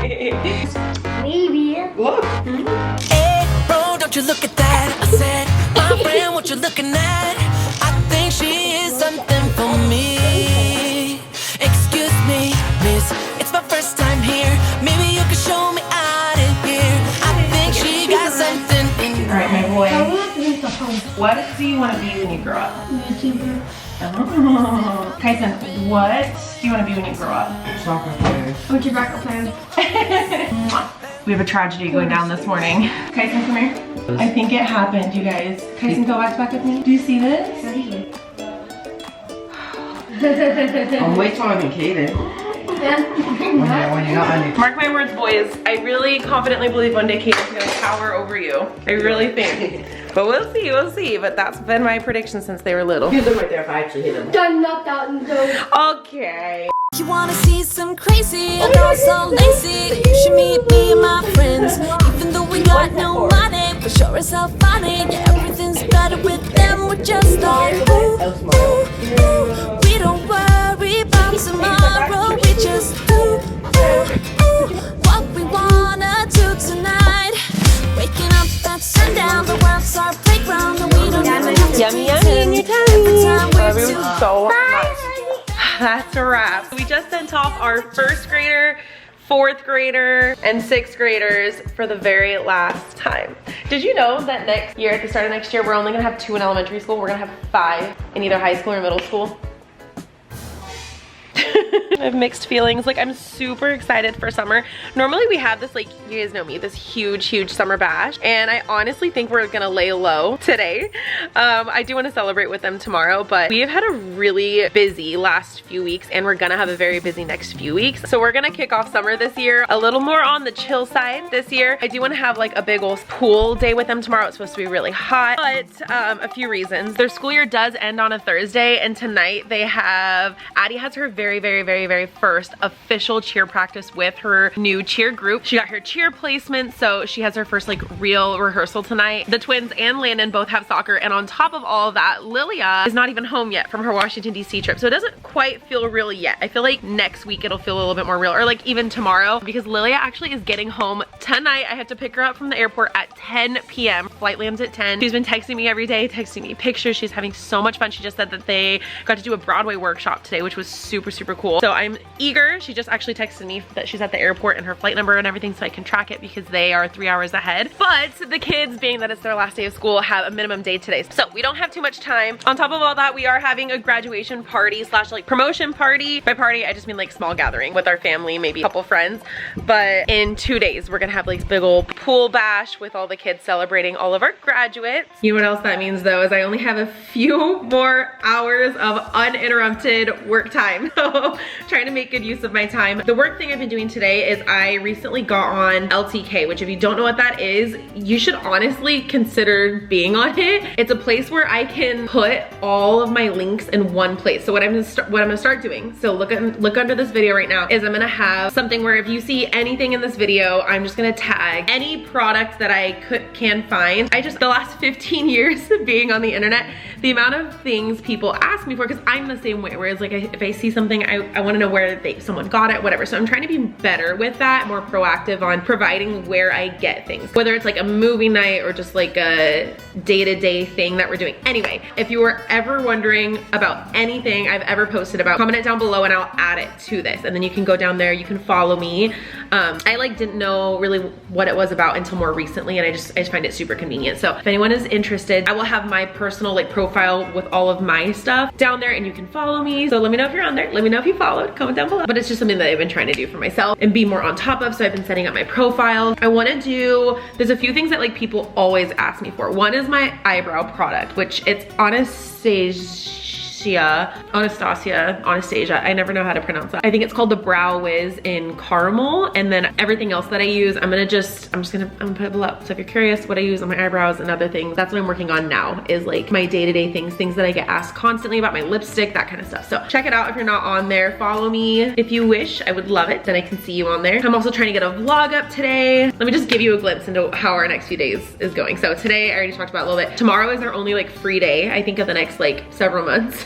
Maybe. Look. Hey, bro, don't you look at that. I said, my friend, what you looking at? I think she is something for me. Excuse me, miss, it's my first time here. Maybe you can show me out of here. I think she got something in her. All right, my boy. I want to make the home. What do you want to be when you grow up? YouTuber. Oh. Kyson, what do you want to be when you grow up? Soccer player. What's your backup plan? We have a tragedy going down this morning. Kyson, come here. I think it happened, you guys. Kyson, go back with me. Do you see this? I'm way taller than Kaden. When you're not on your... Mark my words, boys. I really confidently believe one day Kaden's gonna tower over you. I really think. But we'll see. But that's been my prediction since they were little. Hit them right there if I actually hit them. Done, knocked out, and go. Okay. You wanna see some crazy and also lazy? You should meet me and my friends. Even though we got no money, for sure it's all funny. Yeah, everything's better with them. We're just like ooh, ooh, ooh. We don't worry about tomorrow. We just ooh, ooh, ooh. What we wanna do tonight. Waking up at sundown, the world's our playground, and we don't even have to Yummy, pretend. yummy in your tummy. Every time we're Love you together. so much. That's a wrap. We just sent off our first grader, fourth grader, and sixth graders for the very last time. Did you know that next year, at the start of next year, we're only gonna have 2 in elementary school? We're gonna have 5 in either high school or middle school. I have mixed feelings. Like, I'm super excited for summer. Normally we have this, like, you guys know me, this huge summer bash, and I honestly think we're gonna lay low today. I do want to celebrate with them tomorrow, but we have had a really busy last few weeks, and we're gonna have a very busy next few weeks. So we're gonna kick off summer this year a little more on the chill side this year. I do want to have like a big old pool day with them tomorrow. It's supposed to be really hot, but a few reasons. Their school year does end on a Thursday, and tonight they have, Addie has her very first official cheer practice with her new cheer group. She got her cheer placement, so she has her first like real rehearsal tonight. The twins and Landen both have soccer, and on top of all of that, Lilia is not even home yet from her Washington DC trip, so it doesn't quite feel real yet. I feel like next week it'll feel a little bit more real, or like even tomorrow, because Lilia actually is getting home tonight. I have to pick her up from the airport at 10 p.m. Flight lands at 10. She's been texting me every day, texting me pictures. She's having so much fun. She just said that they got to do a Broadway workshop today, which was super cool. So I'm eager. She just actually texted me that she's at the airport and her flight number and everything, so I can track it because they are 3 hours ahead. But the kids, being that it's their last day of school, have a minimum day today, so we don't have too much time. On top of all that, we are having a graduation party slash like promotion party. By party, I just mean like small gathering with our family, maybe a couple friends. But in 2 days, we're gonna have like big old pool bash with all the kids celebrating all of our graduates. You know what else that means though, is I only have a few more hours of uninterrupted work time. So trying to make good use of my time. The work thing I've been doing today is I recently got on LTK, which if you don't know what that is, you should honestly consider being on it. It's a place where I can put all of my links in one place. So what I'm gonna start doing, so look under this video right now, is I'm gonna have something where if you see anything in this video, I'm just gonna tag any product that I can find. The last 15 years of being on the internet, the amount of things people ask me for, because I'm the same way, whereas like if I see something, I wanna know where someone got it, whatever. So I'm trying to be better with that, more proactive on providing where I get things, whether it's like a movie night or just like a day-to-day thing that we're doing. Anyway, if you were ever wondering about anything I've ever posted about, comment it down below and I'll add it to this, and then you can go down there, you can follow me. I like didn't know really what it was about until more recently, and I just find it super convenient. So if anyone is interested, I will have my personal like profile with all of my stuff down there, and you can follow me. So let me know if you're on there, let me know if you followed, comment down below. But it's just something that I've been trying to do for myself and be more on top of, so I've been setting up my profile. I want to do, there's a few things that like people always ask me for. One is my eyebrow product, which it's Anastasia, I never know how to pronounce that. I think it's called the Brow Wiz in caramel, and then everything else that I use, I'm gonna put it below. So if you're curious what I use on my eyebrows and other things, that's what I'm working on now, is like my day-to-day things that I get asked constantly about, my lipstick, that kind of stuff. So check it out if you're not on there. Follow me if you wish, I would love it, then I can see you on there. I'm also trying to get a vlog up today. Let me just give you a glimpse into how our next few days is going. So today, I already talked about a little bit. Tomorrow is our only like free day, I think, of the next like several months.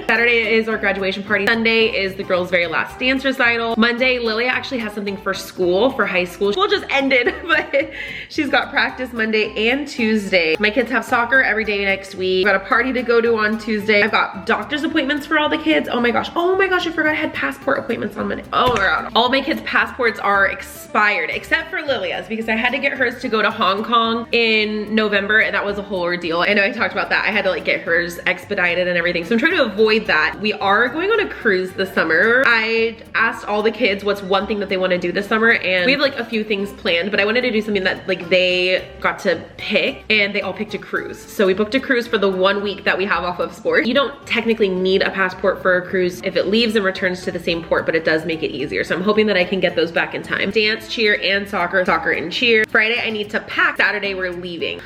Saturday is our graduation party. Sunday is the girls' very last dance recital. Monday, Lilia actually has something for school, for high school. School just ended, but she's got practice Monday and Tuesday. My kids have soccer every day next week. I've got a party to go to on Tuesday. I've got doctor's appointments for all the kids. Oh my gosh, I forgot I had passport appointments on Monday. Oh my god. All of my kids' passports are expired, except for Lilia's, because I had to get hers to go to Hong Kong in November, and that was a whole ordeal. I know I talked about that. I had to like get hers expedited and everything, so I'm trying to avoid that. We are going on a cruise this summer. I asked all the kids what's one thing that they want to do this summer, and we have like a few things planned, but I wanted to do something that like they got to pick, and they all picked a cruise. So we booked a cruise for the 1 week that we have off of sport. You don't technically need a passport for a cruise if it leaves and returns to the same port, but it does make it easier. So I'm hoping that I can get those back in time. Dance, cheer, and soccer. Soccer and cheer. Friday, I need to pack. Saturday, we're leaving.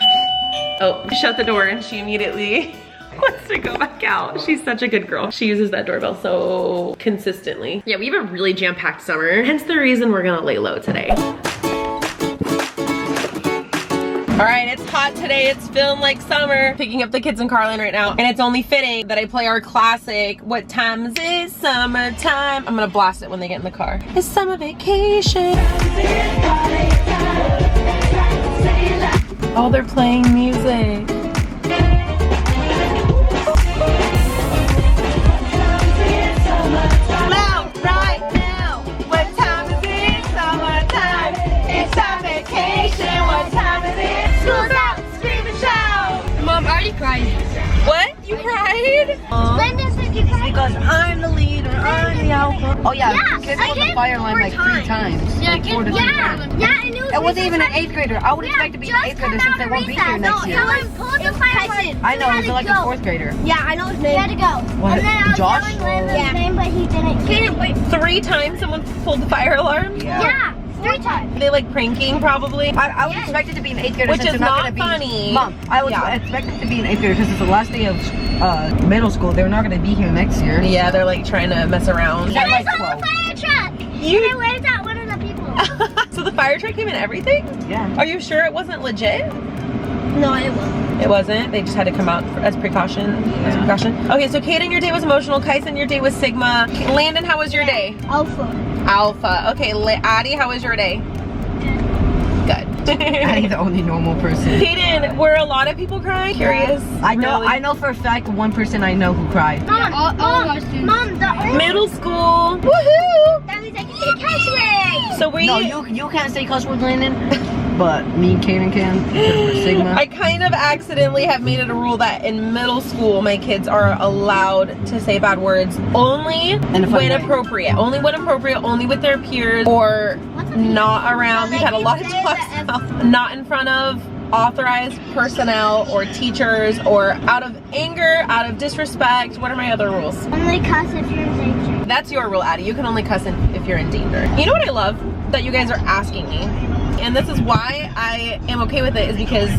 Oh, shut the door, and she immediately wants to go back out. She's such a good girl. She uses that doorbell so consistently. Yeah, we have a really jam-packed summer, hence the reason we're gonna lay low today. All right, it's hot today. It's feeling like summer. Picking up the kids in Carlin right now, and it's only fitting that I play our classic, What Time Is It? Summertime. I'm gonna blast it when they get in the car. It's summer vacation. Oh, they're playing music. Loud right now. What time is it? Summertime. It's our vacation. What time is it? School's out. Scream and shout. Mom, I already cried. What? You cried? Because I'm the leader, I'm the alpha. Oh yeah, kids on the fire line like 3 times. Yeah, Like 4 to 3 times. Yeah, and It wasn't even an 8th grader. I would expect to be an 8th grader since they won't be here next year. Kyson. I know, it was like a 4th grader. Yeah, I know his name. He had to go. What, And then I was Josh? telling Landon's name, but he didn't. Kaden, wait. 3 times someone pulled the fire alarm? Yeah, 3 times. They like pranking probably? I would expect it to be an 8th grader Which since is they're not not going to be. funny. Mom, I would expect it to be an 8th grader because it's the last day of middle school. They're not going to be here next year. Yeah, they're like trying to mess around. Yeah, And I like saw 12. the fire truck. You- And I waved at one of the people. So the fire truck came in everything? Yeah. Are you sure it wasn't legit? No, it wasn't. It wasn't? They just had to come out as precaution? As precaution? Okay, so Kaden, your day was emotional. Kyson, your day was Sigma. Landen, how was your day? Alpha. Alpha. Okay, Addie, how was your day? Good. Addie's the only normal person. Kaden, were a lot of people crying? Curious. I know for a fact one person I know who cried. Mom, Mom, the only Middle school. Woohoo! that means I can say cuss words. So we. No, you can't say cuss words, Landon. But me and Kaden can because we're Sigma. I kind of accidentally have made it a rule that in middle school my kids are allowed to say bad words only when appropriate. Only when appropriate, only with their peers, or not around. We've had a lot of talks about not in front of authorized personnel or teachers, or out of anger, out of disrespect. What are my other rules? Only cuss if you're in danger. That's your rule, Addie. You can only cuss if you're in danger. You know what I love? That you guys are asking me. And this is why I am okay with it, is because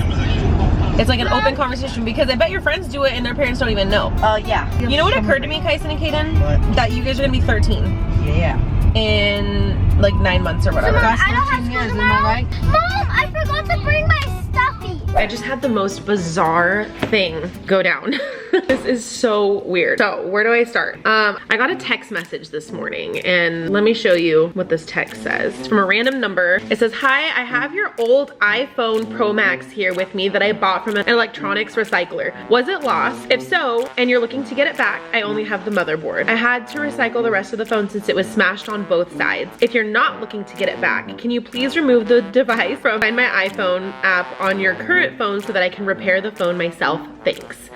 it's like an open conversation, because I bet your friends do it and their parents don't even know. Yeah. You know what occurred to me, Kyson and Kaden? What? That you guys are gonna be 13 Yeah. in like 9 months or whatever. Mom, That's I don't have 13 school years, am I tomorrow. right? Mom, I forgot to bring my stuffy. I just had the most bizarre thing go down. This is so weird. So where do I start? I got a text message this morning, and let me show you what this text says. It's from a random number. It says, "Hi, I have your old iPhone Pro Max here with me that I bought from an electronics recycler. Was it lost? If so, and you're looking to get it back, I only have the motherboard. I had to recycle the rest of the phone since it was smashed on both sides. If you're not looking to get it back, can you please remove the device from Find My iPhone app on your current phone so that I can repair the phone myself? Thanks."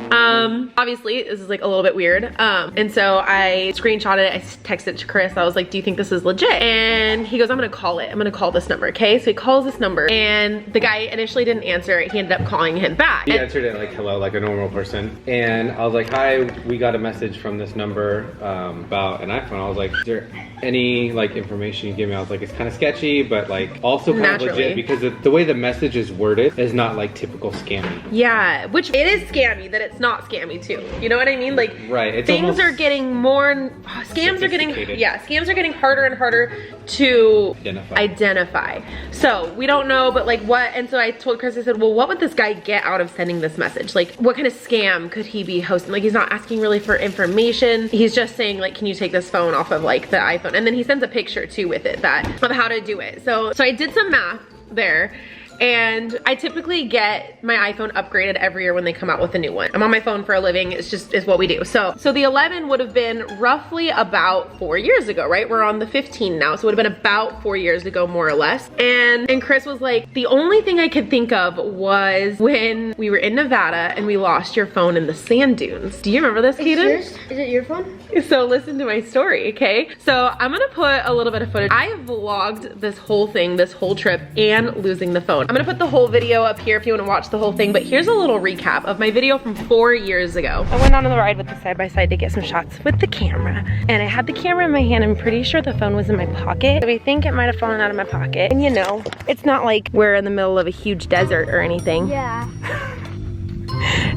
Obviously this is like a little bit weird. And so I screenshotted it, I texted it to Chris. I was like, "Do you think this is legit?" And he goes, "I'm gonna call it. I'm gonna call this number." Okay, so he calls this number, and the guy initially didn't answer. He ended up calling him back. He answered it like hello, like a normal person. And I was like, "Hi, we got a message from this number about an iPhone." I was like, "Is there any like information you give me?" I was like, "It's kind of sketchy, but like also kind of Naturally. legit because the way the message is worded is not like typical scammy." Yeah, which it is scammy that it it's not scammy too. You know what I mean? Like, right. It's things are getting more, scams are getting, scams are getting harder and harder to identify. So we don't know, but like what, and so I told Chris, I said, well, what would this guy get out of sending this message? Like, what kind of scam could he be hosting? Like, he's not asking really for information. He's just saying like, can you take this phone off of like the iPhone? And then he sends a picture too with it of how to do it. So I did some math there. And I typically get my iPhone upgraded every year when they come out with a new one. I'm on my phone for a living, it's what we do. So the 11 would have been roughly about 4 years ago, right? We're on the 15 now, so it would have been about 4 years ago, more or less. And Chris was like, the only thing I could think of was when we were in Nevada and we lost your phone in the sand dunes. Do you remember this, Kaden? Is it your phone? So listen to my story, okay? So I'm gonna put a little bit of footage. I have vlogged this whole thing, this whole trip, and losing the phone. I'm gonna put the whole video up here if you wanna watch the whole thing, but here's a little recap of my video from 4 years ago. I went on the ride with the side-by-side to get some shots with the camera, and I had the camera in my hand. I'm pretty sure the phone was in my pocket. So we think it might have fallen out of my pocket. And you know, it's not like we're in the middle of a huge desert or anything. Yeah.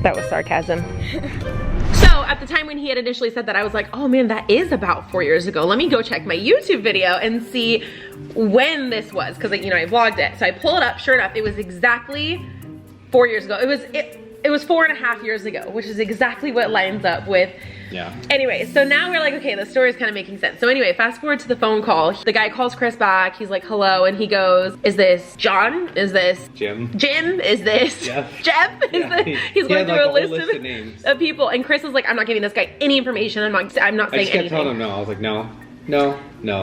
That was sarcasm. So at the time when he had initially said that, I was like, oh man, that is about 4 years ago. Let me go check my YouTube video and see when this was, because you know, I vlogged it. So I pull it up, sure enough, it was exactly 4 years ago. It was 4.5 years ago, which is exactly what lines up with. Yeah. Anyway, so now we're like, okay, the story's kind of making sense. So anyway, fast forward to the phone call. The guy calls Chris back. He's like, hello. And he goes, is this John? Is this Jim? Jim? Is this Jeff? He's going through a list of names of people. And Chris is like, I'm not giving this guy any information. I'm not saying anything. I just kept telling him no. I was like, no.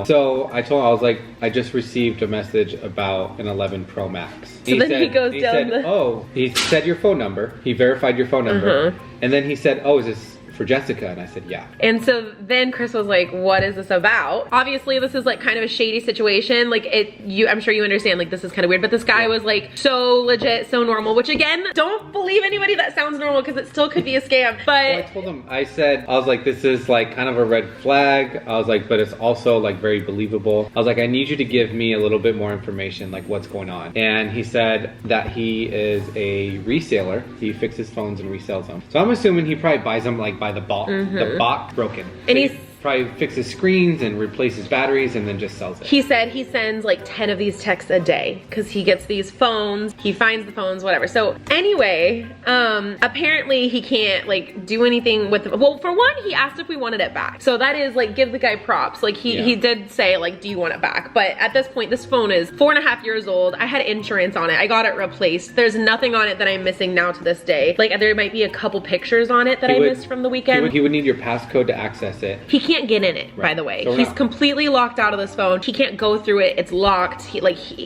So I told him, I was like, I just received a message about an 11 Pro Max. So he said your phone number. He verified your phone number. And then he said, oh, is this for Jessica? And I said, yeah. And so then Chris was like, what is this about? Obviously this is like kind of a shady situation. Like I'm sure you understand, like this is kind of weird, but this guy was like so legit, so normal, which again, don't believe anybody that sounds normal because it still could be a scam. But well, I told him, I was like, this is like kind of a red flag. I was like, but it's also like very believable. I was like, I need you to give me a little bit more information, like what's going on. And he said that he is a reseller. He fixes phones and resells them. So I'm assuming he probably buys them like by the box broken. And he's probably fixes screens and replaces batteries and then just sells it. He said he sends like 10 of these texts a day because he gets these phones, he finds the phones, whatever. So anyway, apparently he can't like do anything with them. Well, for one, he asked if we wanted it back. So that is like, give the guy props. Like he did say like, do you want it back? But at this point, this phone is 4.5 years old. I had insurance on it. I got it replaced. There's nothing on it that I'm missing now to this day. Like there might be a couple pictures on it that I missed from the weekend. He would need your passcode to access it. He can't get in it, by the way. So he's completely locked out of this phone. He can't go through it. It's locked.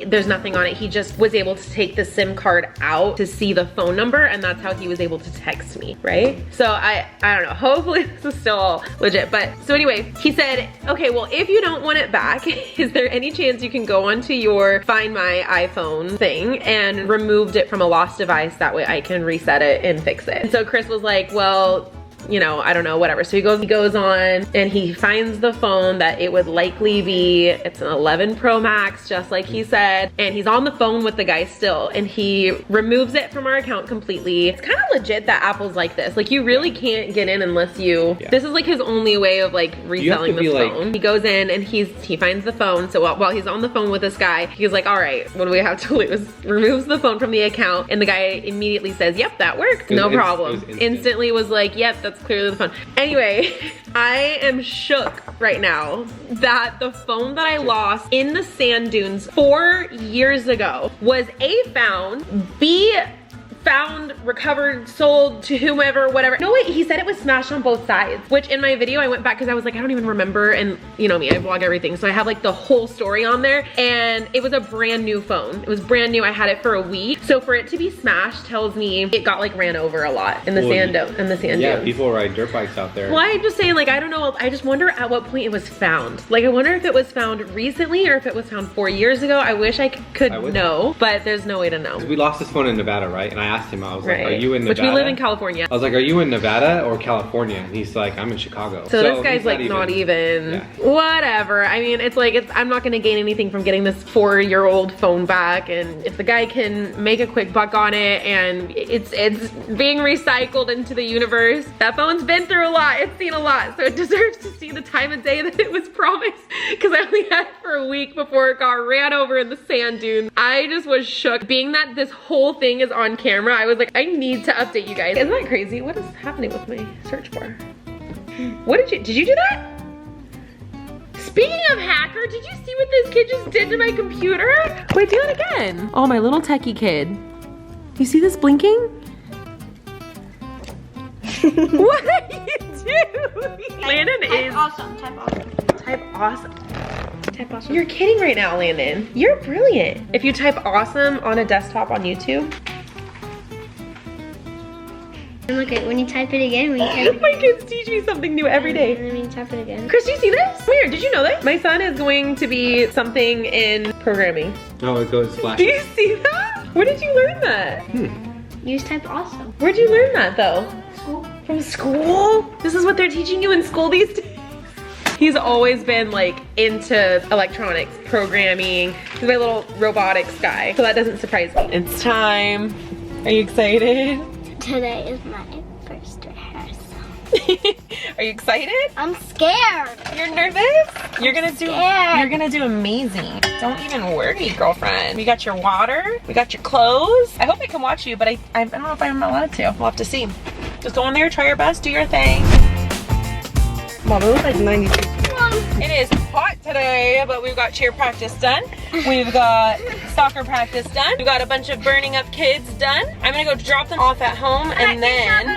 There's nothing on it. He just was able to take the SIM card out to see the phone number, and that's how he was able to text me, right? So I don't know. Hopefully this is still all legit. But so anyway, he said, okay, well, if you don't want it back, is there any chance you can go onto your Find My iPhone thing and removed it from a lost device? That way I can reset it and fix it. And so Chris was like, well, you know, I don't know, whatever. So he goes on and he finds the phone that it would likely be, it's an 11 Pro Max, just like he said. And he's on the phone with the guy still, and he removes it from our account completely. It's kind of legit that Apple's like this. Like you really can't get in unless you, this is like his only way of like reselling the phone. He goes in and he finds the phone. So while he's on the phone with this guy, he's like, all right, what do we have to lose? Removes the phone from the account, and the guy immediately says, yep, that worked. No problem. Instantly was like, yep, that's clearly the phone. Anyway, I am shook right now that the phone that I lost in the sand dunes 4 years ago was A, found, B, found, recovered, sold to whomever, whatever. No, wait, he said it was smashed on both sides, which in my video I went back because I was like, I don't even remember, and you know me, I vlog everything, so I have like the whole story on there, and it was a brand new phone. It was brand new. I had it for a week. So for it to be smashed tells me it got like ran over a lot in the sand dunes. Yeah, people ride dirt bikes out there. Well, I'm just saying, like, I don't know, I just wonder at what point it was found. Like, I wonder if it was found recently or if it was found 4 years ago. I wish I could know, but there's no way to know. We lost this phone in Nevada, right? And I asked him, I was Right. like, are you in Nevada? Which we live in California. I was like, are you in Nevada or California? And he's like, I'm in Chicago. So this guy's he's like not even. Yeah. Whatever. I mean, it's like, I'm not gonna gain anything from getting this 4-year-old phone back. And if the guy can make a quick buck on it and it's being recycled into the universe, that phone's been through a lot. It's seen a lot. So it deserves to see the time of day that it was promised. Because I only had it for a week before it got ran over in the sand dunes. I just was shook. Being that this whole thing is on camera, I was like, I need to update you guys. Isn't that crazy? What is happening with my search bar? What did you do that? Speaking of hacker, did you see what this kid just did to my computer? Wait, do it again. Oh, my little techie kid. You see this blinking? What are you doing? Landen is Awesome. Type awesome. type awesome. Type awesome. You're kidding right now, Landen. You're brilliant. If you type awesome on a desktop on YouTube. And look at when you type it again. When you type it My kids teach me something new every day. And then when you type it again. Chris, do you see this? Come here, did you know that? My son is going to be something in programming. Oh, it goes flash. Do you see that? Where did you learn that? You just type awesome. Where'd you learn that though? School. From school? This is what they're teaching you in school these days? He's always been like into electronics, programming. He's my little robotics guy, so that doesn't surprise me. It's time. Are you excited? Today is my first rehearsal. Are you excited? I'm scared. You're nervous? You're gonna do amazing. Don't even worry, girlfriend. We got your water, we got your clothes. I hope I can watch you, but I don't know if I'm allowed to. We'll have to see. Just go in there, try your best, do your thing. Mom, it looks like 92. It is hot today, but we've got cheer practice done. We've got soccer practice done. We've got a bunch of burning up kids done. I'm gonna go drop them off at home and then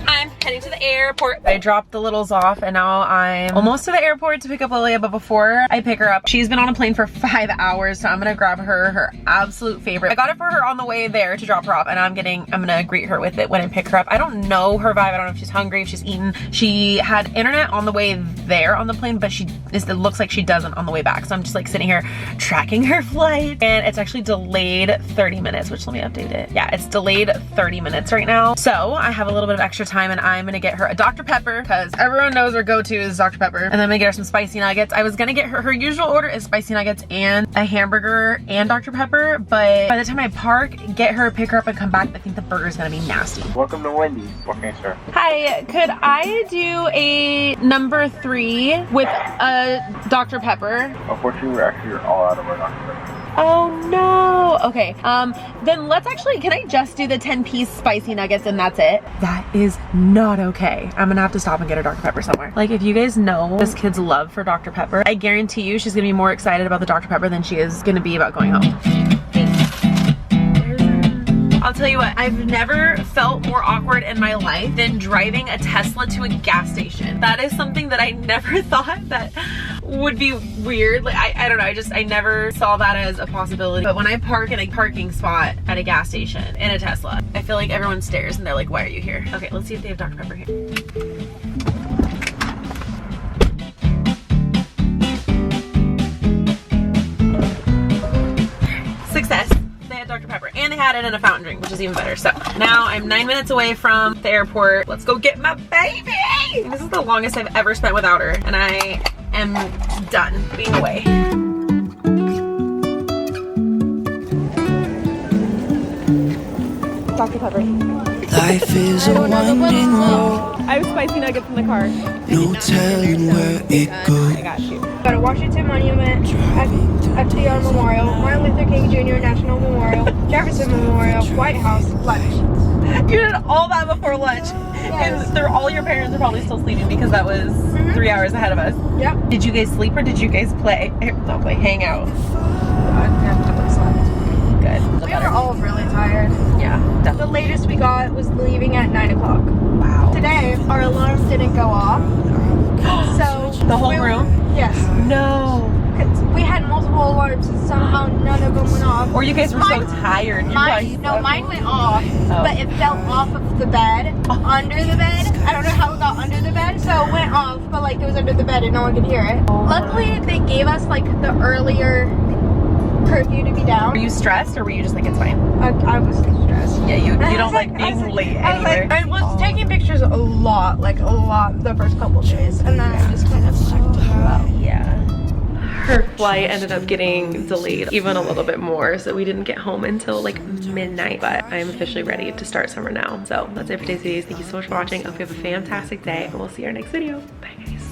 I'm heading to the airport. I dropped the littles off and now I'm almost to the airport to pick up Lilia, but before I pick her up, she's been on a plane for 5 hours, so I'm gonna grab her absolute favorite. I got it for her on the way there to drop her off and I'm gonna greet her with it when I pick her up. I don't know her vibe. I don't know if she's hungry, if she's eaten. She had internet on the way there on the plane, but it looks like she doesn't on the way back. So I'm just like sitting here tracking her flight and it's actually delayed 30 minutes, which let me update it. Yeah, it's delayed 30 minutes right now. So I have a little bit of extra time and I'm gonna get her a Dr. Pepper because everyone knows her go-to is Dr. Pepper. And then I'm gonna get her some spicy nuggets. I was gonna get her usual order is spicy nuggets and a hamburger and Dr. Pepper, but by the time I park, get her, pick her up and come back, I think the burger's gonna be nasty. Welcome to Wendy's. What can I serve? Hi, could I do a number 3 with a Dr. Pepper? Unfortunately, we're actually all out of our Dr. Pepper. Oh no. Okay, then let's actually, can I just do the 10-piece spicy nuggets and that's it? That is not okay. I'm gonna have to stop and get her Dr. Pepper somewhere. Like, if you guys know this kid's love for Dr. Pepper, I guarantee you she's gonna be more excited about the Dr. Pepper than she is gonna be about going home. I'll tell you what, I've never felt more awkward in my life than driving a Tesla to a gas station. That is something that I never thought that would be weird. Like, I don't know, I never saw that as a possibility. But when I park in a parking spot at a gas station in a Tesla, I feel like everyone stares and they're like, why are you here? Okay, let's see if they have Dr. Pepper here. Success. Dr. Pepper, and they had it in a fountain drink, which is even better. So now I'm 9 minutes away from the airport. Let's go get my baby. This is the longest I've ever spent without her, and I am done being away. Dr. Pepper. Life is a winding road. I have spicy nuggets in the car. No telling where it goes. I got you. Got a Washington Monument, FDR Memorial, Martin Luther King Jr. National Memorial, Jefferson Memorial, White House, lunch. You did all that before lunch. Yes. And all your parents are probably still sleeping because that was 3 hours ahead of us. Yep. Did you guys sleep or did you guys play? Not play, hang out. Good. We were all really tired. Yeah, The definitely. latest we got was leaving at 9 o'clock. Wow. Today, our alarms didn't go off. So The whole room? Yes. No. 'Cause we had multiple alarms and somehow none of them went off. Or you guys were so tired. You probably Mine went off, Oh. but it fell off of the bed, under the bed. I don't know how it got under the bed, so it went off, but like it was under the bed and no one could hear it. Luckily, they gave us like the earlier curfew to be down. Were you stressed or were you just like, it's fine? I was stressed. Yeah, you don't like being late anywhere. I was taking pictures a lot, the first couple days, and then I just kind of slacked out. Yeah. Her flight ended up getting delayed even a little bit more, so we didn't get home until like midnight, but I'm officially ready to start summer now. So that's it for today's videos. Thank you so much for watching. I hope you have a fantastic day, and we'll see you in our next video. Bye guys.